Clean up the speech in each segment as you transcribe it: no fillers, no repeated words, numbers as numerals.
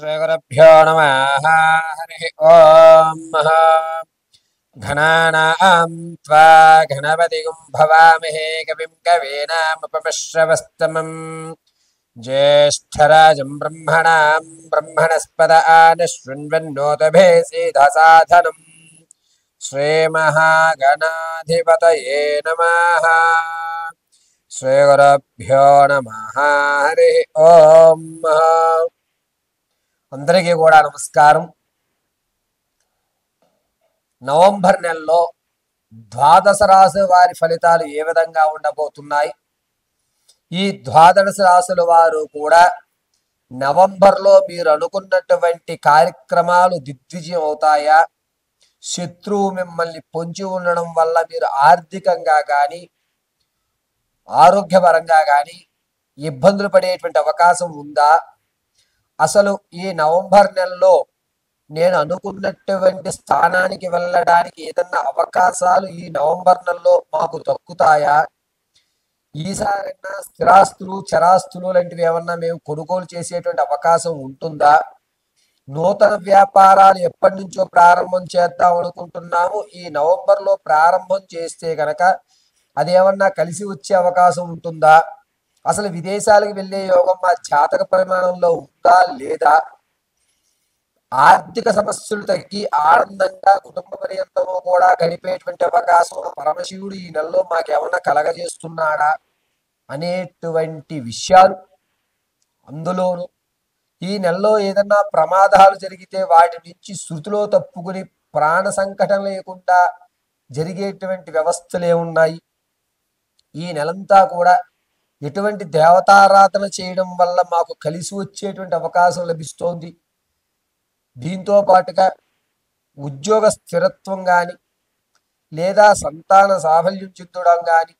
श्रीगुरुभ्यो नमः। हरिः ओम्। घनानां त्वा गणपतिं भवामहे कविं कवीनामुपमश्रवस्तमम् ज्येष्ठराजं ब्रह्मणां ब्रह्मणस्पद आनशृण्वन्नोतभे सीधसाधनम् श्रीमहागणाधिपतये नमः। श्रीगुरुभ्यो नमः। हरिः ओम्। అందరికీ కూడా నమస్కారం. నవంబర్ నెలలో ద్వాదశ రాశి వారి ఫలితాలు ఏ విధంగా ఉండబోతున్నాయి? ఈ ద్వాదశ రాశుల వారు కూడా నవంబర్లో మీరు అనుకున్నటువంటి కార్యక్రమాలు దిగ్విజయం అవుతాయా? శత్రువు మిమ్మల్ని పొంచి ఉండడం వల్ల మీరు ఆర్థికంగా కానీ ఆరోగ్యపరంగా కానీ ఇబ్బందులు పడేటువంటి అవకాశం ఉందా? అసలు ఈ నవంబర్ నెలలో నేను అనుకున్నటువంటి స్థానానికి వెళ్ళడానికి ఏదన్నా అవకాశాలు ఈ నవంబర్ నెలలో మాకు దక్కుతాయా? ఈసారైనా స్థిరాస్తులు చరాస్తులు లాంటివి ఏమన్నా మేము కొనుగోలు చేసేటువంటి అవకాశం ఉంటుందా? నూతన వ్యాపారాలు ఎప్పటి నుంచో ప్రారంభం చేద్దాం అనుకుంటున్నాము. ఈ నవంబర్లో ప్రారంభం చేస్తే గనక అదేమన్నా కలిసి వచ్చే అవకాశం ఉంటుందా? అసలు విదేశాలకు వెళ్ళే యోగం మా జాతక పరిమాణంలో ఉందా లేదా? ఆర్థిక సమస్యలు తగ్గి ఆనందంగా కుటుంబ పర్యంతము కూడా గడిపేటువంటి అవకాశం పరమశివుడు ఈ నెలలో మాకేమన్నా కలగజేస్తున్నాడా అనేటువంటి విషయాలు, అందులోనూ ఈ నెలలో ఏదన్నా ప్రమాదాలు జరిగితే వాటి నుంచి శృతిలో తప్పుకుని ప్రాణ సంకటం లేకుండా జరిగేటువంటి వ్యవస్థలు ఏమున్నాయి? ఈ నెలంతా కూడా ఎటువంటి దేవతారాధన చేయడం వల్ల మాకు కలిసి వచ్చేటువంటి అవకాశం లభిస్తోంది? దీంతో పాటుగా ఉద్యోగ స్థిరత్వం కానీ లేదా సంతాన సాఫల్యం చెందడం కానీ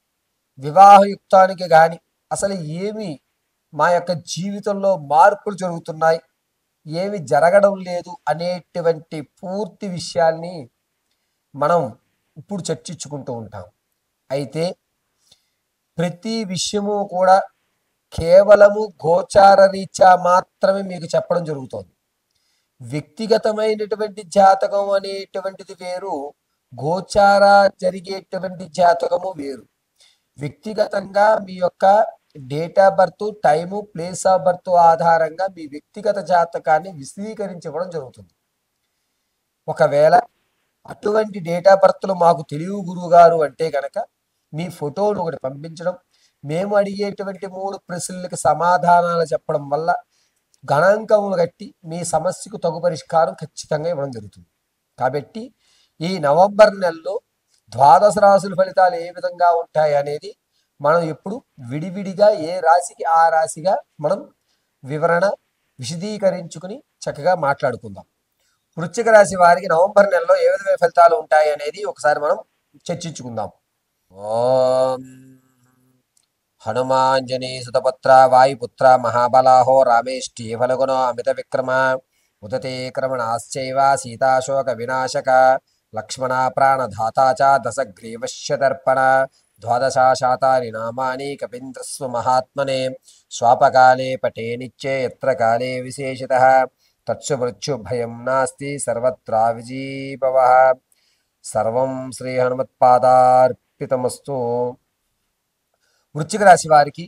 వివాహయుక్తానికి కానీ అసలు ఏమి మా యొక్క జీవితంలో మార్పులు జరుగుతున్నాయి, ఏమి జరగడం లేదు అనేటువంటి పూర్తి విషయాల్ని మనం ఇప్పుడు చర్చించుకుంటూ ఉంటాం. అయితే ప్రతి విషయము కూడా కేవలము గోచార రీత్యా మాత్రమే మీకు చెప్పడం జరుగుతుంది. వ్యక్తిగతమైనటువంటి జాతకం అనేటువంటిది వేరు, గోచార జరిగేటువంటి జాతకము వేరు. వ్యక్తిగతంగా మీ యొక్క date of birth, time, place of birth ఆధారంగా మీ వ్యక్తిగత జాతకాన్ని విశదీకరించడం జరుగుతుంది. ఒకవేళ అటువంటి డేట్ ఆఫ్ బర్త్లు మాకు తెలియవు గురువు గారు అంటే కనుక మీ ఫోటోను ఒకటి పంపించడం, మేము అడిగేటువంటి 3 ప్రశ్నలకు సమాధానాలు చెప్పడం వల్ల గణాంకములు కట్టి మీ సమస్యకు తగు పరిష్కారం ఖచ్చితంగా ఇవ్వడం జరుగుతుంది. కాబట్టి ఈ నవంబర్ నెలలో ద్వాదశ రాశుల ఫలితాలు ఏ విధంగా ఉంటాయి అనేది మనం ఎప్పుడు విడివిడిగా ఏ రాశికి ఆ రాశిగా మనం వివరణ విశదీకరించుకుని చక్కగా మాట్లాడుకుందాం. వృశ్చిక రాశి వారికి నవంబర్ నెలలో ఏ విధమైన ఫలితాలు ఉంటాయి అనేది ఒకసారి మనం చర్చించుకుందాం. ఓం హనుమాంజనీ సుతపుత్ర వాయుపుత్ర మహాబలాహో రామేష్టి ఫలగుణో అమిత విక్రమ ఉదతే క్రమణాశ్చైవ సీతాశోక వినాశక లక్ష్మణ ప్రాణధాతా చ దశగ్రీవశ్యదర్పణ ద్వాదశాశాతాని నామాని కపీంద్రస్వ మహాత్మనే స్వాపకాలే పటే నిత్యే యత్ర కాలే విశేషితః తత్సు మృత్యు భయం నాస్తి సర్వత్రా విజీభవః. సర్వం శ్రీ హనుమత్పాదార్పితమస్తు. వృశ్చిక రాశి వారికి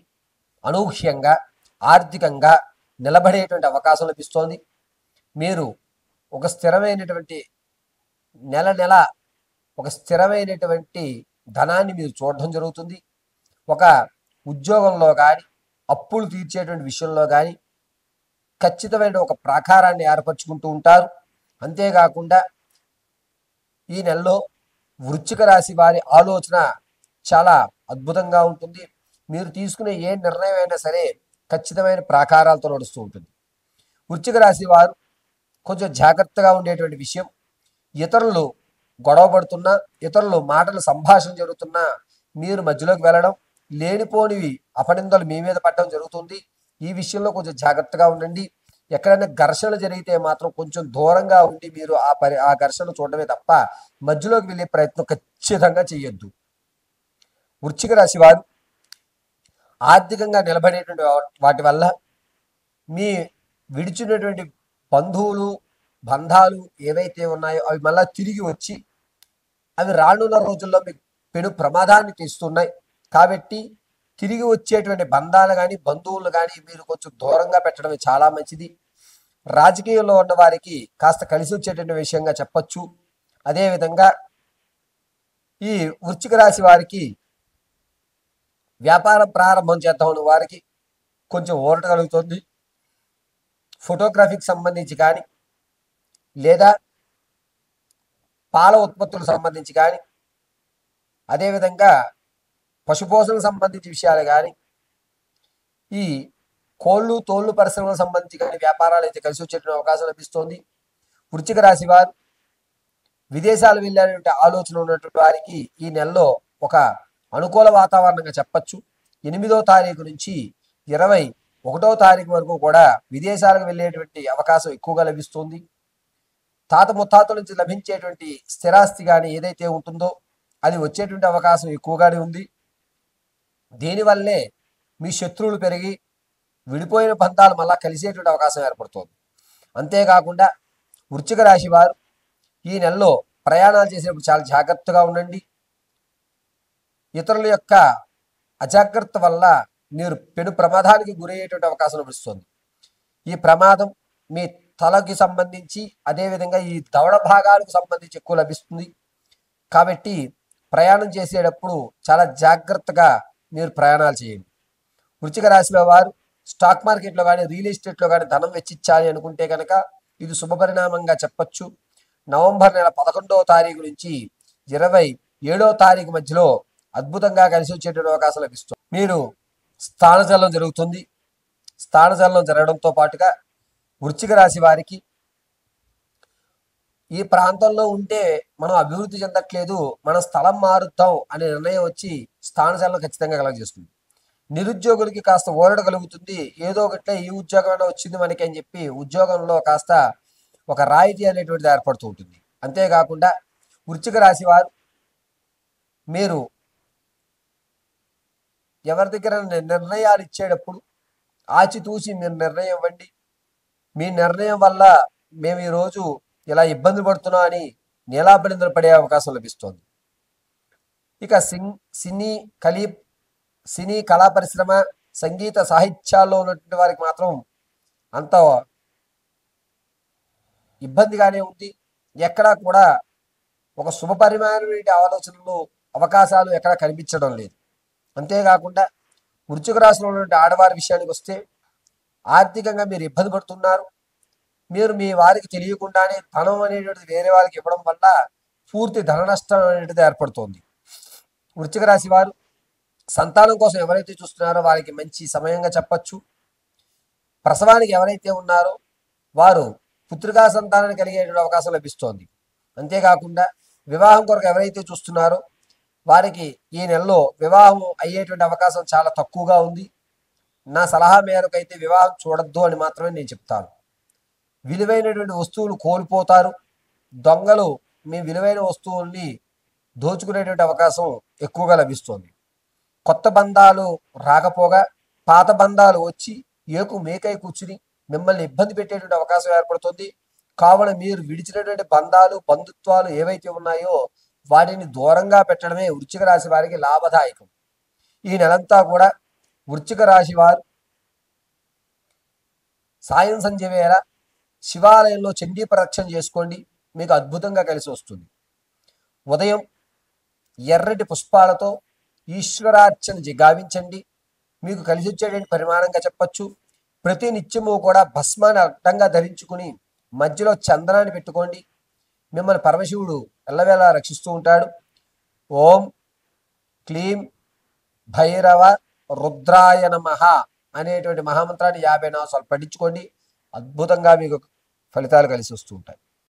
అనూహ్యంగా ఆర్థికంగా నిలబడేటువంటి అవకాశం లభిస్తోంది. మీరు ఒక స్థిరమైనటువంటి నెల ఒక స్థిరమైనటువంటి ధనాన్ని మీరు చూడడం జరుగుతుంది. ఒక ఉద్యోగంలో కానీ అప్పులు తీర్చేటువంటి విషయంలో కానీ ఖచ్చితమైన ఒక ప్రాకారాన్ని ఏర్పరచుకుంటూ ఉంటారు. అంతేకాకుండా ఈ నెలలో వృశ్చిక రాశి వారి ఆలోచన చాలా అద్భుతంగా ఉంటుంది. మీరు తీసుకునే ఏ నిర్ణయం అయినా సరే ఖచ్చితమైన ప్రాకారాలతో నడుస్తూ ఉంటుంది. వృశ్చిక రాశి వారు కొంచెం జాగ్రత్తగా ఉండేటువంటి విషయం, ఇతరులు గొడవ పడుతున్నా, ఇతరులు మాటలు సంభాషణ జరుగుతున్నా మీరు మధ్యలోకి వెళ్ళడం, లేనిపోనివి అపనిందలు మీ మీద పడడం జరుగుతుంది. ఈ విషయంలో కొంచెం జాగ్రత్తగా ఉండండి. ఎక్కడైనా ఘర్షణ జరిగితే మాత్రం కొంచెం దూరంగా ఉండి మీరు ఆ ఘర్షణ చూడడమే తప్ప మధ్యలోకి వెళ్ళే ప్రయత్నం ఖచ్చితంగా చేయొద్దు. వృశ్చిక రాశి వారు ఆర్థికంగా నిలబడేటువంటి వాటి వల్ల మీ విడిచినటువంటి బంధువులు బంధాలు ఏవైతే ఉన్నాయో అవి మళ్ళా తిరిగి వచ్చి అవి రానున్న రోజుల్లో మీకు పెను ప్రమాదాన్ని తెస్తున్నాయి. కాబట్టి తిరిగి వచ్చేటువంటి బంధాలు కానీ బంధువులు కానీ మీరు కొంచెం దూరంగా పెట్టడం చాలా మంచిది. రాజకీయంలో ఉన్న వారికి కాస్త కలిసి వచ్చేటువంటి విషయంగా చెప్పచ్చు. అదేవిధంగా ఈ వృశ్చిక రాశి వారికి వ్యాపారం ప్రారంభం చేద్దామని వారికి కొంచెం ఊరట కలుగుతుంది. ఫోటోగ్రఫీకి సంబంధించి కానీ లేదా పాల ఉత్పత్తులకు సంబంధించి కానీ అదేవిధంగా పశుపోషణకు సంబంధించి విషయాలు కానీ ఈ కోళ్ళు తోళ్ళు పరిశ్రమలకు సంబంధించి కానీ వ్యాపారాలు అయితే కలిసి వచ్చేటువంటి అవకాశం లభిస్తోంది. వృశ్చిక రాశి వారు విదేశాలు వెళ్ళేటువంటి ఆలోచన ఉన్నటువంటి వారికి ఈ నెలలో ఒక అనుకూల వాతావరణంగా చెప్పచ్చు. 8వ తారీఖు నుంచి 21వ తారీఖు వరకు కూడా విదేశాలకు వెళ్ళేటువంటి అవకాశం ఎక్కువగా లభిస్తుంది. తాత ముత్తాతల నుంచి లభించేటువంటి స్థిరాస్తి కానీ ఏదైతే ఉంటుందో అది వచ్చేటువంటి అవకాశం ఎక్కువగానే ఉంది. దీనివల్లే మీ శత్రువులు పెరిగి విడిపోయిన బంధాలు మళ్ళా కలిసేటువంటి అవకాశం ఏర్పడుతుంది. అంతేకాకుండా వృశ్చిక రాశి వారు ఈ నెలలో ప్రయాణాలు చేసేటప్పుడు చాలా జాగ్రత్తగా ఉండండి. ఇతరుల యొక్క అజాగ్రత్త వల్ల మీరు పెను ప్రమాదానికి గురయ్యేటువంటి అవకాశం లభిస్తుంది. ఈ ప్రమాదం మీ తలకి సంబంధించి అదేవిధంగా ఈ దవడ భాగాలకు సంబంధించి ఎక్కువ లభిస్తుంది. కాబట్టి ప్రయాణం చేసేటప్పుడు చాలా జాగ్రత్తగా మీరు ప్రయాణాలు చేయండి. వృశ్చిక రాశిలో వారు స్టాక్ మార్కెట్లో కానీ రియల్ ఎస్టేట్లో కానీ ధనం వెచ్చించాలి అనుకుంటే కనుక ఇది శుభపరిణామంగా చెప్పచ్చు. నవంబర్ నెల 11వ తారీఖు నుంచి 27వ తారీఖు మధ్యలో అద్భుతంగా కలిసి వచ్చేటువంటి అవకాశం లభిస్తుంది. మీరు స్థానచలనం జరుగుతుంది. స్థానచలనం జరగడంతో పాటుగా వృశ్చిక రాశి వారికి ఈ ప్రాంతంలో ఉంటే మనం అభివృద్ధి చెందట్లేదు, మనం స్థలం మారుద్దాం అనే నిర్ణయం వచ్చి స్థానచలనం ఖచ్చితంగా కలగజేస్తుంది. నిరుద్యోగులకి కాస్త ఊరట కలుగుతుంది. ఏదో ఒకటే ఈ ఉద్యోగం వచ్చింది మనకి అని చెప్పి ఉద్యోగంలో కాస్త ఒక రాయితీ అనేటువంటిది ఏర్పడుతూ ఉంటుంది. అంతేకాకుండా వృశ్చిక రాశి వారు మీరు ఎవరి దగ్గర నిర్ణయాలు ఇచ్చేటప్పుడు ఆచితూచి మీరు నిర్ణయం ఇవ్వండి. మీ నిర్ణయం వల్ల మేము ఈరోజు ఇలా ఇబ్బంది పడుతున్నాం అని నీలాపనిందలు పడే అవకాశం లభిస్తుంది. ఇక సినీ కళా పరిశ్రమ సంగీత సాహిత్యాల్లో ఉన్నటువంటి వారికి మాత్రం అంత ఇబ్బందిగానే ఉంది. ఎక్కడా కూడా ఒక శుభపరిమాణమైన ఆలోచనలు అవకాశాలు ఎక్కడా కనిపించడం లేదు. అంతేకాకుండా వృశ్చిక రాశిలో ఉన్నటువంటి ఆడవారి విషయానికి వస్తే ఆర్థికంగా మీరు ఇబ్బంది పడుతున్నారు. మీరు మీ వారికి తెలియకుండానే ధనం అనేటువంటిది వేరే వాళ్ళకి ఇవ్వడం వల్ల పూర్తి ధన నష్టం అనేటువంటిది ఏర్పడుతోంది. వృశ్చిక రాశి వారు సంతానం కోసం ఎవరైతే చూస్తున్నారో వారికి మంచి సమయంగా చెప్పచ్చు. ప్రసవానికి ఎవరైతే ఉన్నారో వారు పుత్రికా సంతానాన్ని కలిగేటువంటి అవకాశం లభిస్తోంది. అంతేకాకుండా వివాహం కొరకు ఎవరైతే చూస్తున్నారో వారికి ఈ నెలలో వివాహం అయ్యేటువంటి అవకాశం చాలా తక్కువగా ఉంది. నా సలహా మేరకు అయితే వివాహం చూడొద్దు అని మాత్రమే నేను చెప్తాను. విలువైనటువంటి వస్తువులు కోల్పోతారు. దొంగలు మీ విలువైన వస్తువుల్ని దోచుకునేటువంటి అవకాశం ఎక్కువగా లభిస్తుంది. కొత్త బంధాలు రాకపోగా పాత బంధాలు వచ్చి ఏకు మేకై కూర్చుని మిమ్మల్ని ఇబ్బంది పెట్టేటువంటి అవకాశం ఏర్పడుతుంది. కావున మీరు విడిచినటువంటి బంధాలు బంధుత్వాలు ఏవైతే ఉన్నాయో వాటిని దూరంగా పెట్టడమే వృశ్చిక రాశి వారికి లాభదాయకం. ఈ నెలంతా కూడా వృశ్చిక రాశి వారు సాయం సంధ్య వేళ శివాలయంలో చండీ ప్రదక్షిణ చేసుకోండి, మీకు అద్భుతంగా కలిసి వస్తుంది. ఉదయం ఎర్రటి పుష్పాలతో ఈశ్వరార్చన గావించండి, మీకు కలిసి వచ్చేటువంటి పరిమాణంగా చెప్పచ్చు. ప్రతి నిత్యము కూడా భస్మాన్ని అడ్డంగా ధరించుకుని మధ్యలో చందనాన్ని పెట్టుకోండి, మిమ్మల్ని పరమశివుడు ఎల్లవేళ రక్షిస్తూ ఉంటాడు. ఓం క్లీం భైరవ రుద్రాయ నమః అనేటువంటి మహామంత్రాన్ని 54 సార్లు పఠించుకోండి, అద్భుతంగా మీకు ఫలితాలు కలిసి వస్తూ ఉంటాయి.